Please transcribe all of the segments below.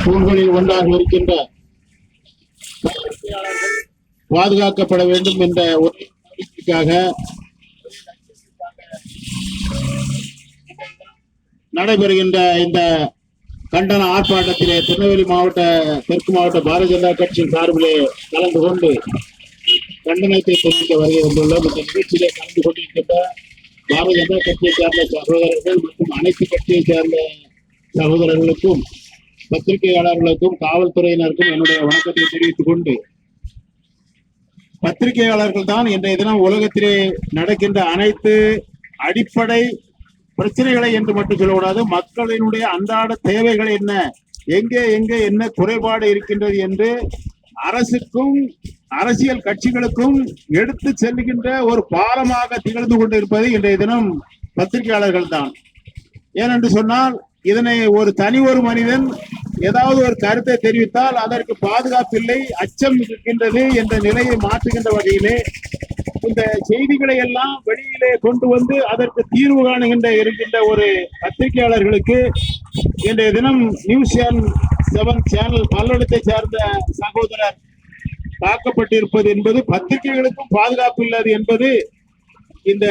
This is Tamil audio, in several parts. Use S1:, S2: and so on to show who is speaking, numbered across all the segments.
S1: தூண்களில் ஒன்றாக இருக்கின்ற பாதுகாக்கப்பட வேண்டும் என்ற ஒரே கோரிக்கைக்காக நடைபெறுகின்ற இந்த கண்டன ஆர்ப்பாட்டத்திலே திருநெல்வேலி மாவட்ட தெற்கு மாவட்ட பாரதிய ஜனதா கட்சியின் சார்பிலே கலந்து கொண்டு கண்டனத்தை தெரிவிக்க வருகை வந்துள்ளோம். இந்த நிகழ்ச்சியிலே கலந்து கொண்டிருக்கின்ற பாரதிய ஜனதா கட்சியை சேர்ந்த சகோதரர்கள் மற்றும் அனைத்து கட்சியை சேர்ந்த சகோதரர்களுக்கும் பத்திரிகையாளர்களுக்கும் காவல்துறையினருக்கும் என்னுடைய வணக்கத்தை தெரிவித்துக் கொண்டு, பத்திரிகையாளர்கள் தான் இன்றைய தினம் உலகத்திலே நடக்கின்ற அனைத்து அடிப்படை பிரச்சனைகளை என்று மட்டும் சொல்லக்கூடாது, மக்களினுடைய அன்றாட தேவைகள் என்ன, எங்கே எங்கே என்ன குறைபாடு இருக்கின்றது என்று அரசுக்கும் அரசியல் கட்சிகளுக்கும் எடுத்து செல்லுகின்ற ஒரு பாலமாக திகழ்ந்து கொண்டிருப்பது இன்றைய தினம் பத்திரிகையாளர்கள் தான். ஏனென்று சொன்னால், இதனை ஒரு தனி ஒரு மனிதன் ஏதாவது ஒரு கருத்தை தெரிவித்தால் அதற்கு பாதுகாப்பில்லை, அச்சம் இருக்கின்றது என்ற நிலையை மாற்றுகின்ற வகையிலே இந்த செய்திகளை எல்லாம் வெளியிலே கொண்டு வந்து அதற்கு தீர்வு காணுகின்ற இருக்கின்ற ஒரு பத்திரிகையாளர்களுக்கு இன்றைய தினம் நியூஸ் 7 சேனல் பல்லடத்தை சார்ந்த சகோதரர் தாக்கப்பட்டிருப்பது என்பது பத்திரிகைகளுக்கும் பாதுகாப்பு இல்லாது என்பது இந்த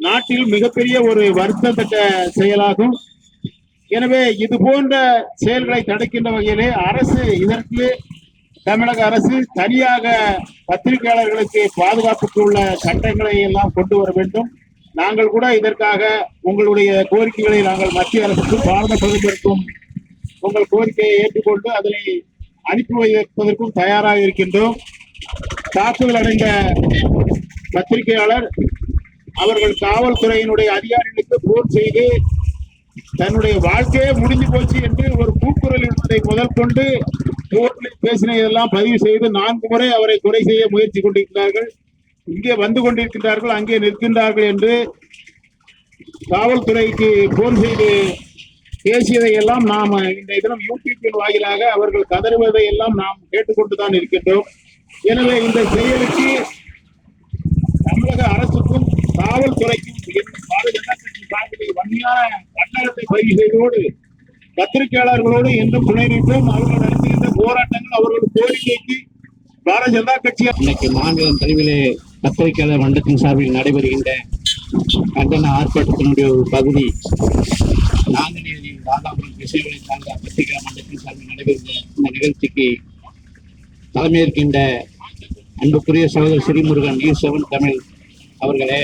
S1: நாட்டில் மிகப்பெரிய ஒரு வருத்தத்தக்க செயலாகும். எனவே இது போன்ற செயல்களை தடுக்கின்ற வகையிலே அரசு இதற்கு தமிழக அரசு தனியாக பத்திரிகையாளர்களுக்கு பாதுகாப்புக்கு உள்ள சட்டங்களை எல்லாம் கொண்டு வர வேண்டும். நாங்கள் கூட இதற்காக உங்களுடைய கோரிக்கைகளை நாங்கள் மத்திய அரசுக்கும் பாரத பிரதமருக்கும் உங்கள் கோரிக்கையை ஏற்றுக்கொண்டு அதனை அனுப்பி வைப்பதற்கும் தயாராக இருக்கின்றோம். தாக்குதல் அடைந்த பத்திரிகையாளர் அவர்கள் காவல்துறையினுடைய அதிகாரிகளுக்கு போன் செய்து தன்னுடைய வாழ்க்கையே முடிஞ்சு போச்சு என்று ஒரு கூக்குரல் இருப்பதை முதல் கொண்டு பேசினதெல்லாம் பதிவு செய்து 4 முறை அவரை கொலை செய்ய முயற்சி கொண்டிருக்கிறார்கள். இங்கே வந்து கொண்டிருக்கின்றார்கள், அங்கே நிற்கின்றார்கள் என்று காவல்துறைக்கு போன் செய்து பேசியதை எல்லாம் நாம் இந்த தினம் யூடியூப்பின் வாயிலாக அவர்கள் கதறுவதை எல்லாம் நாம் கேட்டுக்கொண்டுதான் இருக்கின்றோம். எனவே இந்த செயலுக்கு தமிழக அரசுக்கும் காவல்துறைக்கும் பாரதிய ஜனதா கட்சி சார்பில் வன்மையான கண்டனத்தை பதிவு செய்வதோடு பத்திரிகையாளர்களோடு என்றும் துணை நிற்போம். அவர்கள் நடத்துகின்ற போராட்டங்கள் அவர்கள் கோரிக்கைக்கு பாரதிய ஜனதா கட்சி இன்னைக்கு மாநிலம் தலைவிலே பத்திரிகையாளர் மன்றத்தின் சார்பில் நடைபெறுகின்ற கண்டன ஆர்ப்பாட்டத்தினுடைய ஒரு பகுதி நாங்குநேரி ராதாபுரம் திசைகளை சார்ந்த பத்திரிகை மன்றத்தின் சார்பில் நடைபெறுகின்ற இந்த நிகழ்ச்சிக்கு தலைமையேற்கின்ற அன்புக்குரிய சகோதரர் ஸ்ரீமுருகன் நியூஸ் 7 தமிழ் அவர்களே,